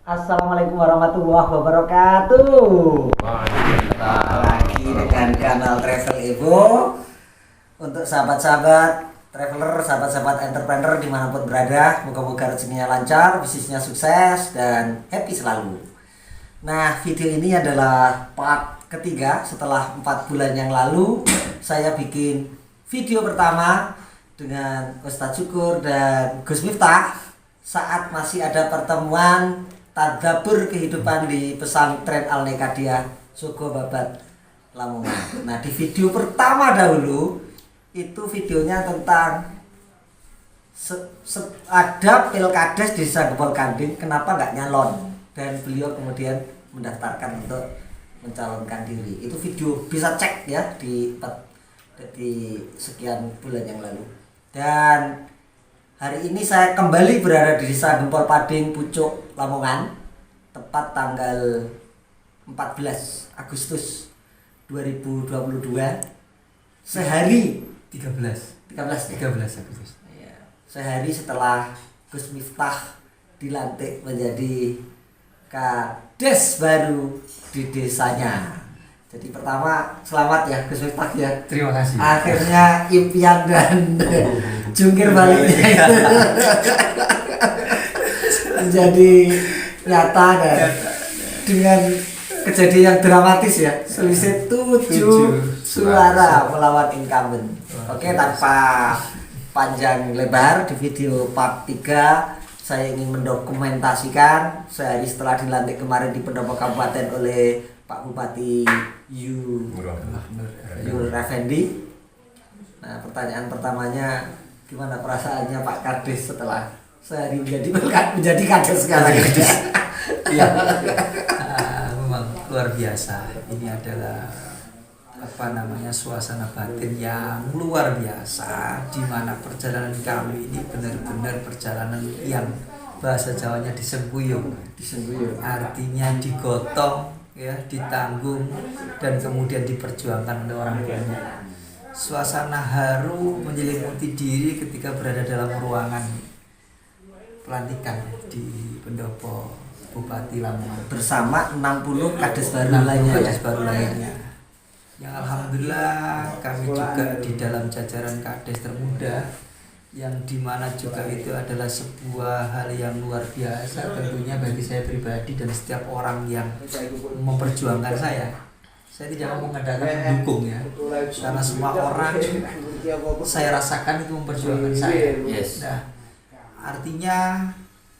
Assalamualaikum warahmatullahi wabarakatuh. Kita lagi dengan kanal Travel Evo. Untuk sahabat-sahabat traveler, sahabat-sahabat entrepreneur dimanapun berada, moga-moga rezekinya lancar, bisnisnya sukses, dan happy selalu. Nah, video ini adalah part ketiga setelah 4 bulan yang lalu. Saya bikin video pertama dengan Ustadz Syukur dan Gus Miftah saat masih ada pertemuan tadabbur kehidupan di pesantren Al-Nekadiyah Sugo Babat Lamongan. Nah, di video pertama dahulu itu videonya tentang ada pilkades di Desa Gempol Kanding, kenapa nggak nyalon, dan beliau kemudian mendaftarkan untuk mencalonkan diri. Itu video bisa cek ya di sekian bulan yang lalu. Dan hari ini saya kembali berada di Desa Gempol Pading, Pucuk, Lamongan, tepat tanggal 14 Agustus 2022. Sehari 13 Agustus. Ya, sehari setelah Gus Miftah dilantik menjadi kades baru di desanya. Jadi pertama selamat ya Gus Miftah ya. Terima kasih. Akhirnya impian dan jungkir baliknya itu menjadi nyata dan dengan kejadian yang dramatis ya, selisih 7 suara melawan incumbent. Oke, tanpa panjang lebar, di video part 3 saya ingin mendokumentasikan sehari setelah dilantik kemarin di Pendopo Kabupaten oleh Pak Bupati Nur Effendi. Nah, pertanyaan pertamanya, gimana perasaannya Pak Kades setelah sehari menjadi kades sekarang? Iya, memang luar biasa. Ini adalah suasana batin yang luar biasa, di mana perjalanan kami ini benar-benar perjalanan yang bahasa Jawanya disengkuyung, artinya digotong, ya, ditanggung, dan kemudian diperjuangkan oleh orang banyak. Suasana haru menyelimuti diri ketika berada dalam ruangan pelantikan di Pendopo Bupati Lamongan bersama 60 kades baru lainnya. Yang alhamdulillah kami juga di dalam jajaran kades termuda, yang dimana juga itu adalah sebuah hal yang luar biasa tentunya bagi saya pribadi dan setiap orang yang memperjuangkan saya. Saya tidak mau mengatakan mendukung ya, karena semua orang saya rasakan itu memperjuangkan saya. Yes. Nah, artinya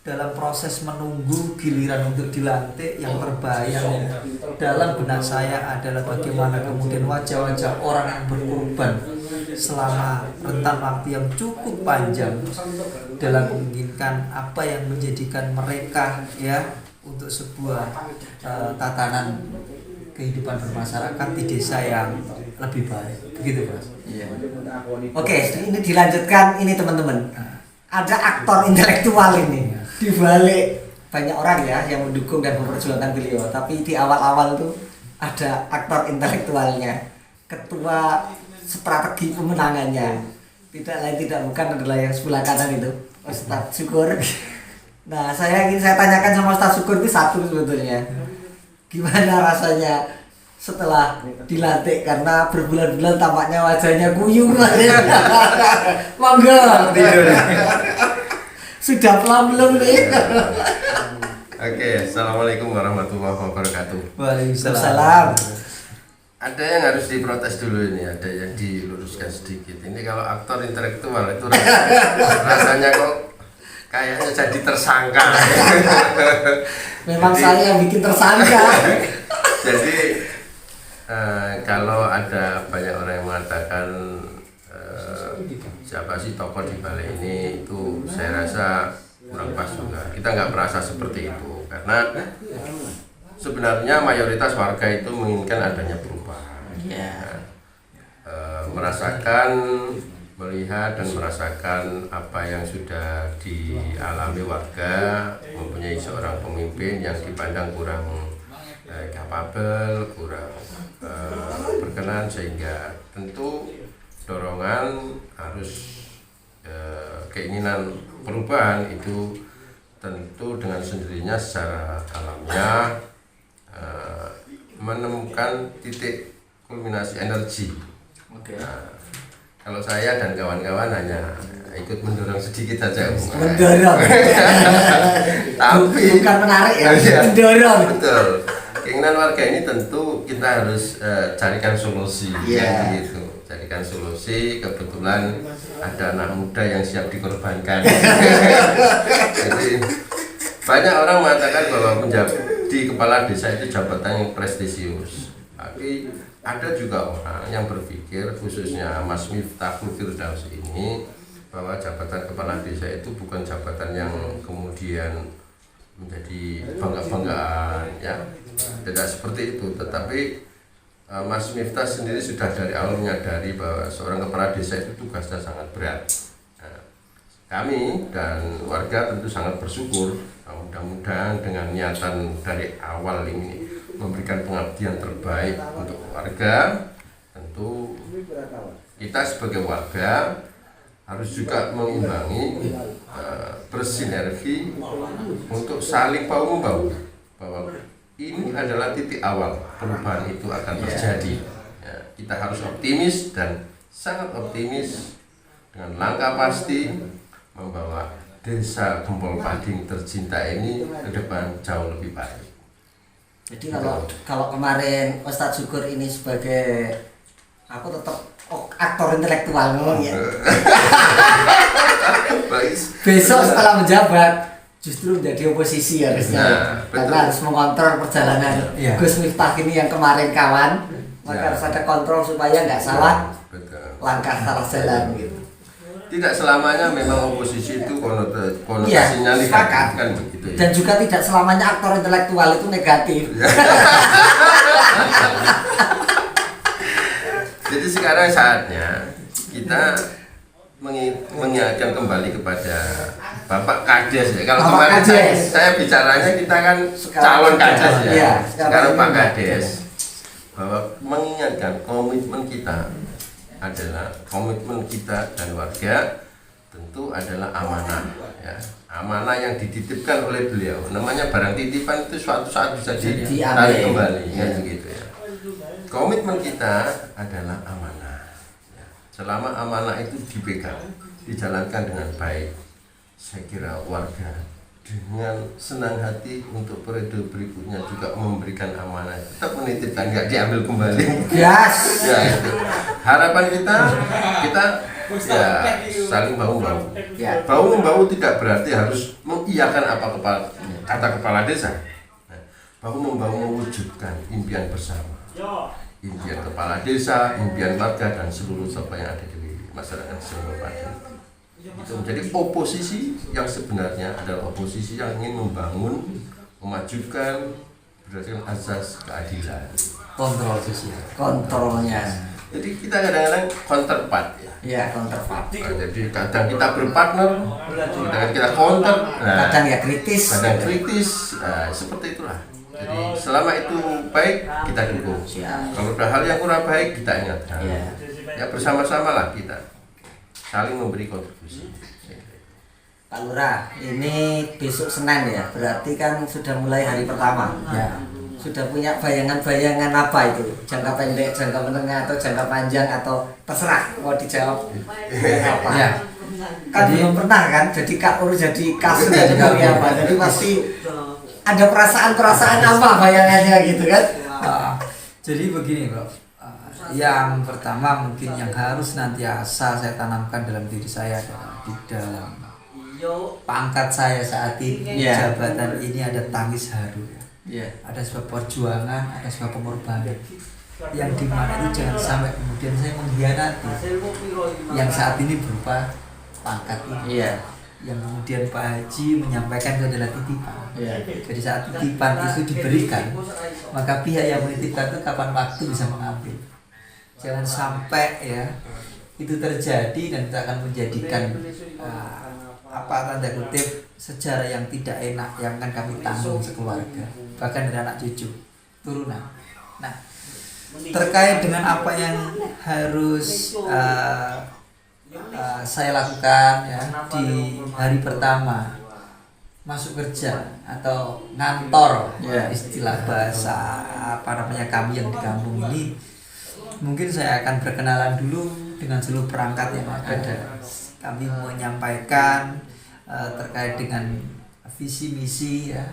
dalam proses menunggu giliran untuk dilantik, yang terbayang dalam benak saya adalah bagaimana kemudian wajah-wajah orang yang berkorban selama rentan waktu yang cukup panjang dalam menginginkan apa yang menjadikan mereka ya untuk sebuah tatanan kehidupan bermasyarakat di desa yang lebih baik, begitu Mas. Iya. Oke, ini dilanjutkan ini teman-teman. Ada aktor intelektual ini di balik banyak orang ya yang mendukung dan memperjuangkan beliau, tapi di awal-awal tuh ada aktor intelektualnya, ketua strategi pemenangannya, tidak lain tidak bukan adalah yang sebelah kanan itu, Ustadz Syukur. Nah, saya tanyakan sama Ustadz Syukur itu satu sebetulnya, gimana rasanya setelah dilantik, karena berbulan-bulan tampaknya wajahnya kuyung. Monggo. Sudah pelan belum nih? Oke, assalamualaikum warahmatullahi wabarakatuh. Waalaikumsalam. Ada yang harus diprotes dulu ini, ada yang diluruskan sedikit. Ini kalau aktor intelektual itu rasanya kok kayaknya jadi tersangka. Memang saya yang bikin tersangka. Jadi kalau ada banyak orang yang mengatakan siapa sih tokoh di balik ini, itu saya rasa kurang pas juga. Kita nggak merasa seperti itu karena sebenarnya mayoritas warga itu menginginkan adanya perubahan. Merasakan, melihat dan merasakan apa yang sudah dialami warga, mempunyai seorang pemimpin yang dipandang kurang kapabel, kurang berkenan, sehingga tentu dorongan harus keinginan perubahan itu tentu dengan sendirinya secara alamiah menemukan titik kulminasi energi. Nah, kalau saya dan kawan-kawan hanya ikut mendorong sedikit saja. Mendorong. Tapi bukan menarik ya, mendorong. Betul. Keinginan warga ini tentu kita harus carikan solusi. Yeah. Gitu. Carikan solusi. Kebetulan ada anak muda yang siap dikorbankan. Jadi banyak orang mengatakan bahwa menjadi kepala desa itu jabatan yang prestisius. Tapi ada juga orang yang berpikir, khususnya Mas Miftahul Firdaus ini, bahwa jabatan kepala desa itu bukan jabatan yang kemudian menjadi bangga-banggaan, ya, tidak seperti itu. Tetapi Mas Miftah sendiri sudah dari awal menyadari bahwa seorang kepala desa itu tugasnya sangat berat. Nah, kami dan warga tentu sangat bersyukur, mudah-mudahan dengan niatan dari awal ini memberikan pengabdian terbaik untuk warga. Tentu kita sebagai warga harus juga mengimbangi, bersinergi untuk saling bahu-membahu bahwa ini adalah titik awal perubahan itu akan terjadi. Ya, kita harus optimis dan sangat optimis dengan langkah pasti membawa desa Gempol Pading tercinta ini ke depan jauh lebih baik. Jadi kalau kemarin Ustadz Syukur ini sebagai, aku tetap aktor intelektual ngomong ya. Besok setelah menjabat justru menjadi oposisi harusnya. Karena harus mengontrol perjalanan Gus Miftah ini yang kemarin kawan. Maka harus ada kontrol supaya nggak salah langkah salah jalan gitu. Tidak selamanya memang oposisi itu konotasinya negatif kan begitu ya. Dan juga tidak selamanya aktor intelektual itu negatif. Jadi sekarang saatnya kita mengingatkan kembali kepada Bapak Kades ya. Kalau kemarin saya bicaranya kita kan calon Kades ya. Iya, sekarang Pak Kades, bahwa mengingatkan komitmen kita adalah komitmen kita dan warga tentu adalah amanah ya. Amanah yang dititipkan oleh beliau. Namanya barang titipan itu suatu saat bisa ditarik kembali ya, begitu ya. Komitmen kita adalah amanah ya. Selama amanah itu dipegang, dijalankan dengan baik, saya kira warga dengan senang hati untuk periode berikutnya juga memberikan amanah, tetap menitipkan, nggak diambil kembali. Yes. Ya itu harapan kita ya saling bahu-bahu. Ya. Bahu-membahu tidak berarti harus mengiyakan apa kata kepala desa. Nah, bahu-membahu mewujudkan impian bersama, impian kepala desa, impian warga dan seluruh siapa yang ada di masyarakat Gempol Pading. Itu menjadi oposisi yang sebenarnya adalah oposisi yang ingin membangun, memajukan berdasarkan azas keadilan, Kontrol sosial. Kontrolnya. jadi kita kadang-kadang counterpart ya. Iya, counterpart. Nah, jadi kadang kita berpartner, kadang kita counter, Kadang ya kritis. kadang kritis, seperti itulah. Jadi selama itu baik kita dukung. Kalau ada hal yang kurang baik kita ingatkan. Ya bersama-sama lah kita saling memberi kontribusi. Pak Lurah, ini besok Senin ya, berarti kan sudah mulai hari pertama. Ya. Sudah punya bayangan-bayangan apa itu? Jangka pendek, jangka menengah, atau jangka panjang, atau terserah mau dijawab apa? Ya. Kan belum pernah kan, jadi Kak jadi kasus jadi apa? Jadi pasti ada perasaan-perasaan apa bayangannya gitu kan? Jadi begini bro, yang pertama mungkin yang harus nantiasa saya tanamkan dalam diri saya adalah di dalam pangkat saya saat ini, jabatan ini ada tangis haru ya. Ada sebuah perjuangan, ada sebuah pengorbanan yang dimana itu jangan sampai kemudian saya mengkhianati yang saat ini berupa pangkat ini. Yang kemudian Pak Haji menyampaikan itu adalah titipan. Jadi saat titipan itu diberikan, maka pihak yang menitipkan itu kapan waktu bisa mengambil. Jangan sampai ya itu terjadi dan itu akan menjadikan tanda kutip sejarah yang tidak enak yang akan kami tanggung sekeluarga, bahkan dari anak cucu turunan. Nah, terkait dengan apa yang harus saya lakukan ya di hari pertama masuk kerja atau ngantor, Ya. istilah bahasa kami yang di kampung ini, mungkin saya akan perkenalan dulu dengan seluruh perangkat yang ada. Kami menyampaikan terkait dengan visi misi ya,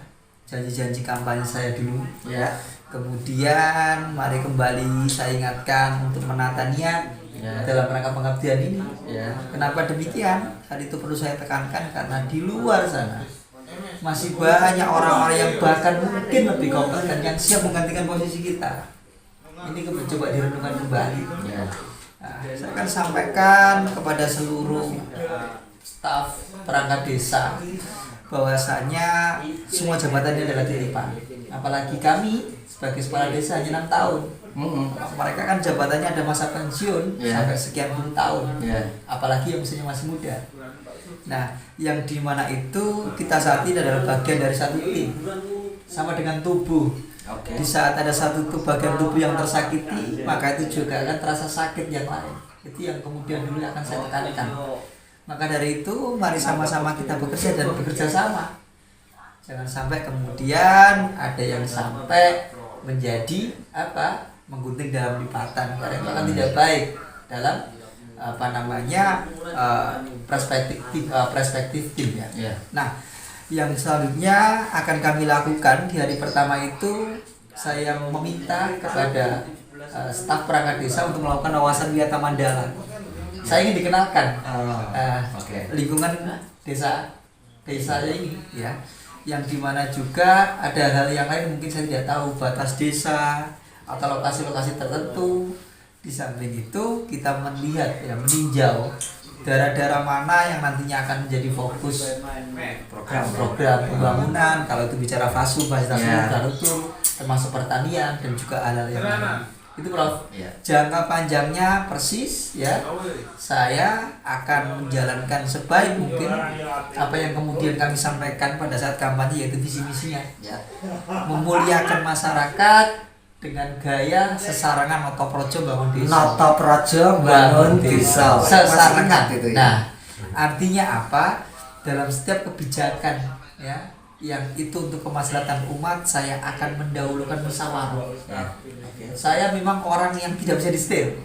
janji-janji kampanye saya dulu. Ya. Kemudian mari kembali saya ingatkan untuk menata niat dalam rangka pengabdian ini. Ya. Kenapa demikian? Hal itu perlu saya tekankan karena di luar sana masih banyak orang-orang yang bahkan mungkin lebih kompeten yang siap menggantikan posisi kita. Ini coba direnungkan kembali. Ya. Nah, saya akan sampaikan kepada seluruh staf perangkat desa bahwasanya semua jabatan ini adalah titipan. Apalagi kami sebagai kepala desa hanya 6 tahun. Mereka kan jabatannya ada masa pensiun sampai sekian puluh tahun. Apalagi yang usianya masih muda. Nah, yang dimana itu kita saat ini adalah bagian dari satu tim, sama dengan tubuh. Di saat ada satu bagian tubuh yang tersakiti, maka itu juga akan terasa sakit yang lain. Itu yang kemudian dulu akan saya tekankan. Maka dari itu, mari sama-sama kita bekerja dan bekerja sama. Jangan sampai kemudian ada yang sampai menjadi menggunting dalam lipatan, karena itu akan tidak baik dalam perspektif tim ya. Nah, yang selanjutnya akan kami lakukan di hari pertama itu, saya meminta kepada staf perangkat desa untuk melakukan wawasan wisata mandala. Saya ingin dikenalkan lingkungan desa ini ya, yang dimana juga ada hal yang lain mungkin saya tidak tahu, batas desa atau lokasi-lokasi tertentu. Di samping itu kita melihat meninjau daerah-daerah mana yang nantinya akan menjadi fokus program-program pembangunan. Kalau itu bicara fasilitas infrastruktur, termasuk pertanian dan juga hal-hal yang lain. Itu Prof. Jangka panjangnya persis ya, saya akan menjalankan sebaik mungkin apa yang kemudian kami sampaikan pada saat kampanye, yaitu visi misinya. Memuliakan masyarakat dengan gaya sesarangan noto projo bangun desa. Noto projo bangun desa. Sesarangan itu ya. Nah, artinya apa? Dalam setiap kebijakan ya, yang itu untuk kemaslahatan umat, saya akan mendahulukan musyawarah. Saya memang orang yang tidak bisa disetir.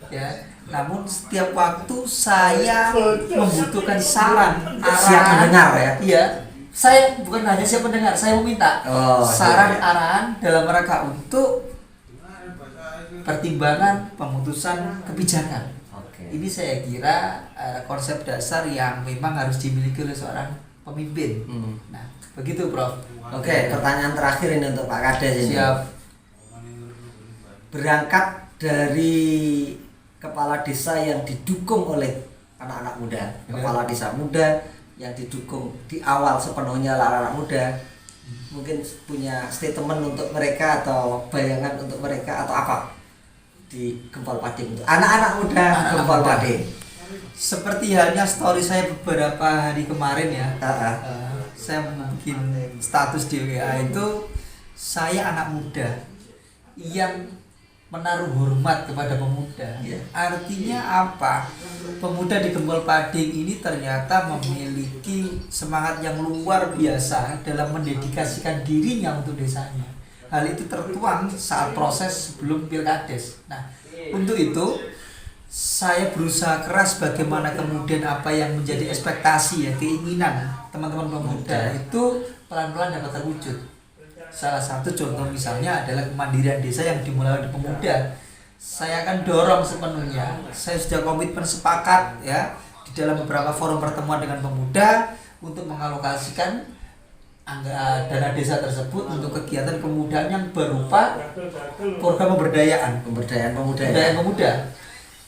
Ya, namun setiap waktu saya membutuhkan saran, Siap mendengar ya. Iya. Saya bukan hanya siap mendengar, saya meminta saran arahan dalam rangka untuk pertimbangan pemutusan kebijakan. Ini saya kira konsep dasar yang memang harus dimiliki oleh seorang pemimpin. Nah, begitu Prof. Pertanyaan terakhir ini untuk Pak Kades ini. Siap. Berangkat dari kepala desa yang didukung oleh anak-anak muda, kepala desa muda yang didukung di awal sepenuhnya oleh anak muda, mungkin punya statement untuk mereka atau bayangan untuk mereka atau apa di Gempol Padi untuk anak-anak muda Gempol Padi. Seperti halnya story saya beberapa hari kemarin ya, saya membuat status di WA itu, saya anak muda yang menaruh hormat kepada pemuda. Artinya apa? Pemuda di Gempol Pading ini ternyata memiliki semangat yang luar biasa dalam mendedikasikan dirinya untuk desanya. Hal itu tertuang saat proses sebelum Pilkades. Nah, untuk itu saya berusaha keras bagaimana kemudian apa yang menjadi ekspektasi ya, keinginan teman-teman pemuda itu pelan-pelan dapat terwujud. Salah satu contoh misalnya adalah kemandirian desa yang dimulai oleh pemuda. Saya akan dorong sepenuhnya. Saya sudah komitmen sepakat ya di dalam beberapa forum pertemuan dengan pemuda untuk mengalokasikan dana desa tersebut untuk kegiatan kemudaan yang berupa program pemberdayaan pemuda.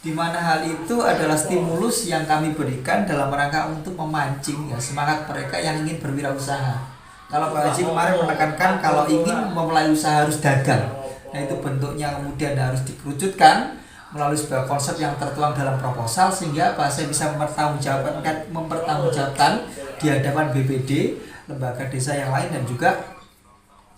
Di mana hal itu adalah stimulus yang kami berikan dalam rangka untuk memancing ya semangat mereka yang ingin berwirausaha. Kalau Pak Haji kemarin menekankan kalau ingin memulai usaha harus dagang. Nah, itu bentuknya kemudian harus dikerucutkan melalui sebuah konsep yang tertuang dalam proposal, sehingga saya bisa mempertanggungjawabkan di hadapan BPD, lembaga desa yang lain dan juga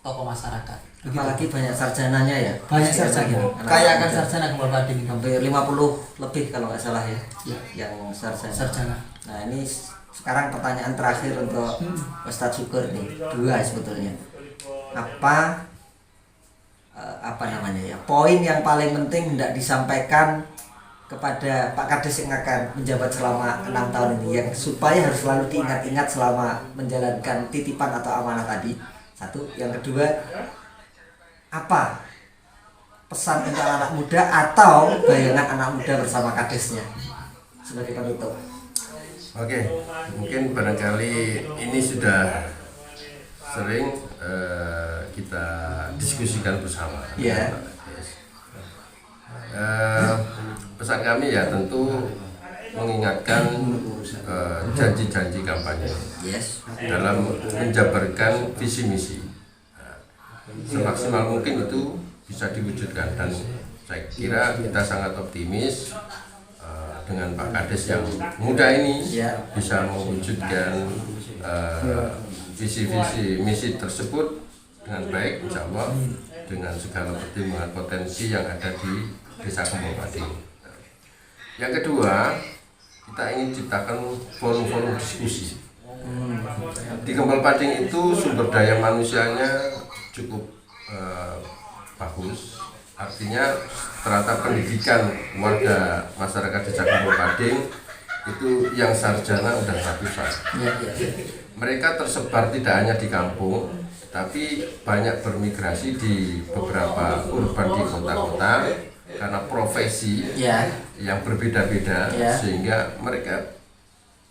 tokoh masyarakat. Begitu. Apalagi banyak sarjananya ya. Banyak sarjana. Kayak akan sarjana Gempol Pading hampir 50 lebih kalau nggak salah ya. Ya. Yang sarjana. Sarjana. Nah, ini Sekarang pertanyaan terakhir untuk Ustadz Syukur nih, 2 sebetulnya. Apa namanya ya, poin yang paling penting hendak disampaikan kepada Pak Kades yang akan menjabat selama 6 tahun ini, yang supaya harus selalu diingat-ingat selama menjalankan titipan atau amanah tadi. 1, yang kedua, apa pesan untuk anak muda atau bayangan anak muda bersama Kadesnya sebagai penutup? Oke, mungkin barangkali ini sudah sering kita diskusikan bersama. Iya. Yes. Pesan kami ya tentu mengingatkan janji-janji kampanye Yes. dalam menjabarkan visi misi. Semaksimal mungkin itu bisa diwujudkan, dan saya kira kita sangat optimis dengan Pak Kades yang muda ini bisa mewujudkan visi-visi misi tersebut dengan baik, insya Allah, dengan segala pertimbangan potensi yang ada di Desa Kembang Pading. Yang kedua, kita ingin ciptakan forum-forum diskusi. Di Kembang Pading itu sumber daya manusianya cukup bagus. Artinya ternyata pendidikan warga masyarakat Desa Kembang Pading itu yang sarjana udah ratusan. Mereka tersebar tidak hanya di kampung, tapi banyak bermigrasi di beberapa urban di kota-kota karena profesi yang berbeda-beda, sehingga mereka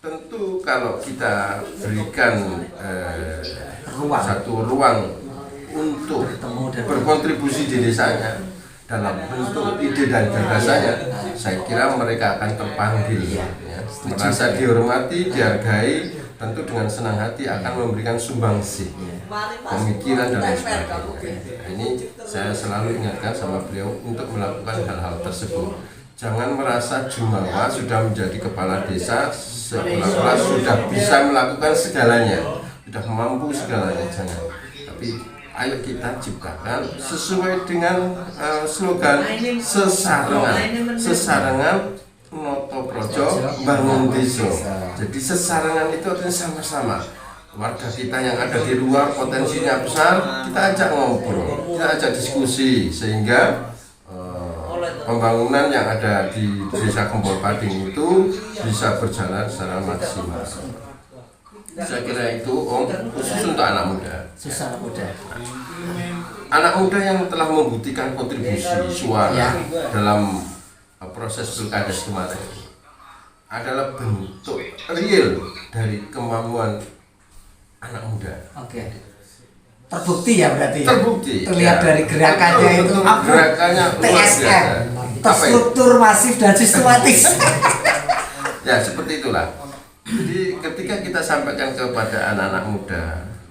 tentu kalau kita berikan satu ruang untuk berkontribusi di desanya dalam bentuk ide dan gagasannya, saya kira mereka akan terpanggil, merasa dihormati, dihargai, tentu dengan senang hati akan memberikan sumbangsih pemikiran dan lain sebagainya. Ini saya selalu ingatkan sama beliau untuk melakukan hal-hal tersebut. Jangan merasa jumawa sudah menjadi kepala desa seolah-olah sudah bisa melakukan segalanya, sudah mampu segalanya, jangan. Tapi ayo kita ciptakan sesuai dengan slogan sesarengan noto projo bangun desa. Jadi sesarengan itu artinya sama-sama. Warga kita yang ada di luar potensinya besar, kita ajak ngobrol, kita ajak diskusi, sehingga pembangunan yang ada di Desa Kembang Pading itu bisa berjalan secara maksimal. Saya kira itu khusus untuk anak muda. Anak muda yang telah membuktikan kontribusi suara dalam proses pilkades kemarin adalah bentuk real dari kemampuan anak muda. Oke. Terbukti ya berarti. Terbukti. Terlihat dari gerakannya itu. Gerakannya TSM. Terstruktur, masif dan sistematis. Ya seperti itulah. Jadi ketika kita sampaikan kepada anak-anak muda,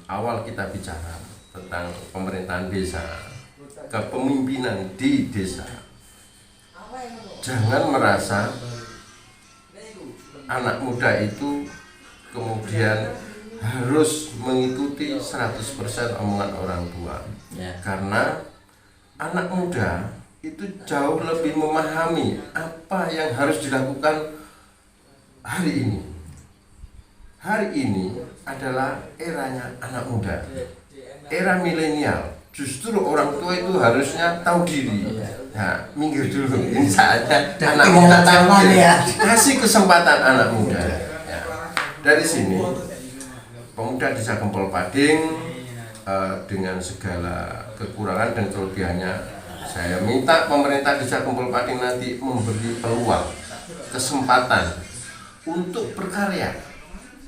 awal kita bicara tentang pemerintahan desa, kepemimpinan di desa. Jangan merasa anak muda itu kemudian harus mengikuti 100% omongan orang tua. Karena anak muda itu jauh lebih memahami apa yang harus dilakukan hari ini. Hari ini adalah eranya anak muda, era milenial. Justru orang tua itu harusnya tahu diri. Nah, minggir dulu. Ini saatnya anak muda tampil. Kasih kesempatan anak muda. Ya. Dari sini, pemuda Desa Kembang Pading dengan segala kekurangan dan kelebihannya, saya minta pemerintah Desa Kembang Pading nanti memberi peluang, kesempatan untuk berkarya.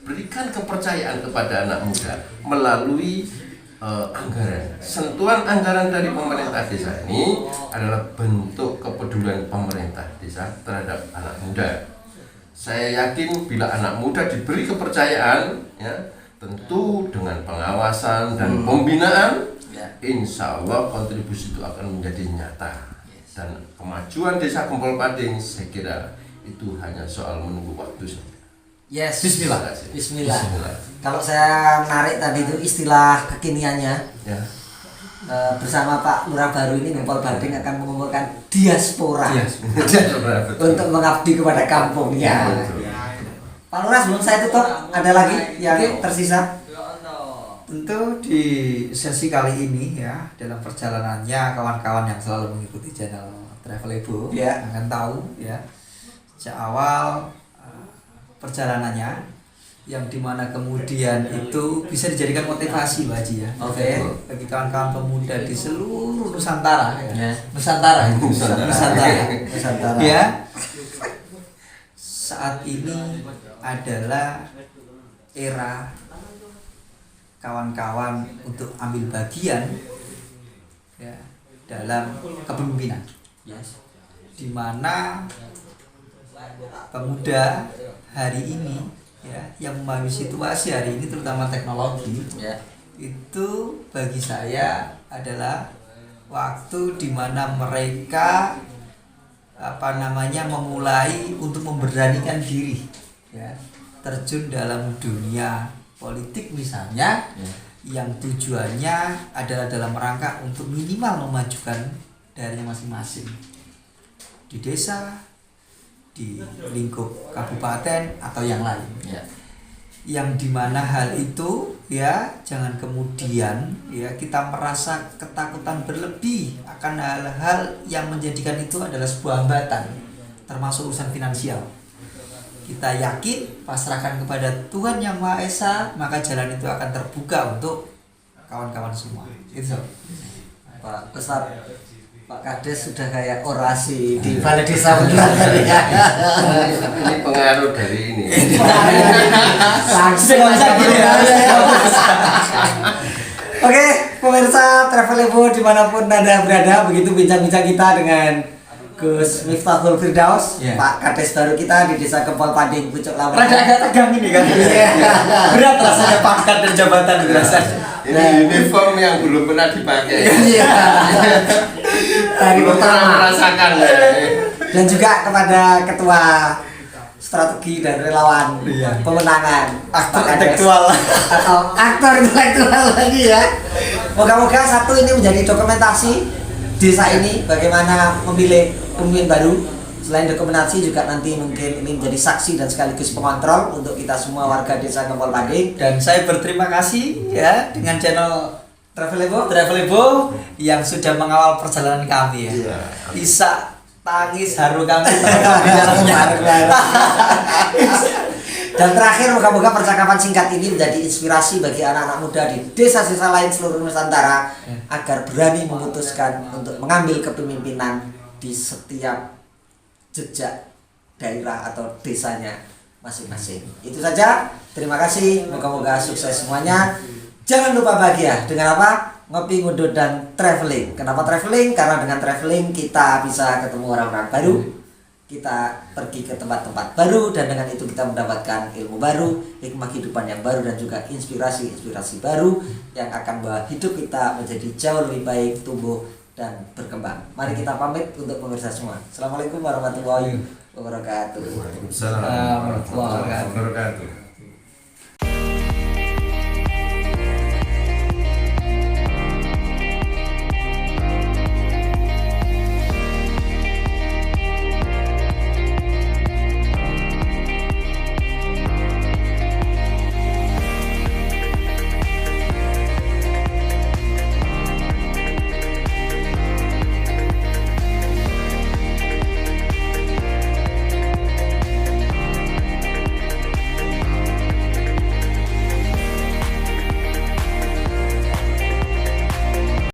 Berikan kepercayaan kepada anak muda melalui anggaran. Sentuhan anggaran dari pemerintah desa ini adalah bentuk kepedulian pemerintah desa terhadap anak muda. Saya yakin bila anak muda diberi kepercayaan, ya, tentu dengan pengawasan dan pembinaan, insya Allah kontribusi itu akan menjadi nyata. Dan kemajuan Desa Kembang Pading saya kira itu hanya soal menunggu waktu saja. Yes. Bismillah. Bismillah. Kalau saya narik tadi itu istilah kekiniannya, bersama Pak Lurah baru ini Kembang Pading akan mengumpulkan diaspora untuk mengabdi kepada kampungnya. Pak Lurah, sebelum saya tutup, ada lagi yang tersisa? Tentu di sesi kali ini ya, dalam perjalanannya kawan-kawan yang selalu mengikuti channel Travelebo Ya. akan tahu ya, sejak awal perjalanannya yang dimana kemudian itu bisa dijadikan motivasi Pak Haji ya. Oke. Bagi kawan-kawan pemuda di seluruh Nusantara ya. Ya. Nusantara. Nusantara. Ya. Saat ini adalah era kawan-kawan untuk ambil bagian ya dalam kepemimpinan. Yes. Di mana pemuda hari ini ya yang memahami situasi hari ini terutama teknologi Ya. itu bagi saya adalah waktu di mana mereka memulai untuk memberanikan diri ya terjun dalam dunia politik misalnya yang tujuannya adalah dalam rangka untuk minimal memajukan daerahnya masing-masing di desa, di lingkup kabupaten atau yang lain Ya. yang dimana hal itu ya jangan kemudian ya kita merasa ketakutan berlebih akan hal-hal yang menjadikan itu adalah sebuah hambatan termasuk urusan finansial. Kita yakin pasrahkan kepada Tuhan Yang Maha Esa, maka jalan itu akan terbuka untuk kawan-kawan semua. Itu. Pak Ustadz, Pak Kades sudah kayak orasi di balai desa beneran tadi ya. Ini pengaruh dari ini. Langsung aja gitu ya. Oke, pemirsa Travelebo dimanapun Anda berada, begitu bincang-bincang kita dengan Gus Miftahul Firdaus, Yeah. Pak Kades baru kita di Desa Gempol Pading, Pucuk Lamongan. Rada agak tegang ini kan. Berat rasanya pangkat dan jabatan rasanya. Ini uniform yang belum pernah dipakai. Iya. Hari Belum pernah pertama. merasakan. Dan juga kepada Ketua Strategi dan Relawan Pemenangan Aktor Pak Kades. intelektual. Atau aktor intelektual lagi ya. Moga-moga satu ini menjadi dokumentasi desa ini bagaimana memilih pemimpin baru. Selain dokumentasi juga nanti mungkin ini menjadi saksi dan sekaligus pengontrol untuk kita semua warga Desa Gempol Pading. Dan saya berterima kasih ya dengan channel Travelebo. Travelebo yang sudah mengawal perjalanan kami ya. Bisa tangis haru kami di dalamnya. Dan terakhir moga-moga percakapan singkat ini menjadi inspirasi bagi anak-anak muda di desa-desa lain seluruh Nusantara agar berani memutuskan untuk mengambil kepemimpinan di setiap jejak daerah atau desanya masing-masing. Itu saja. Terima kasih. Moga-moga sukses semuanya. Jangan lupa bahagia dengan apa? Ngopi, ngudut, dan traveling. Kenapa traveling? Karena dengan traveling kita bisa ketemu orang-orang baru, kita pergi ke tempat-tempat baru, dan dengan itu kita mendapatkan ilmu baru, hikmah kehidupan yang baru, dan juga inspirasi-inspirasi baru yang akan membawa hidup kita menjadi jauh lebih baik, tumbuh, dan berkembang. Mari kita pamit untuk pemirsa semua. Assalamualaikum warahmatullahi wabarakatuh. Waalaikumsalam warahmatullahi wabarakatuh. wabarakatuh.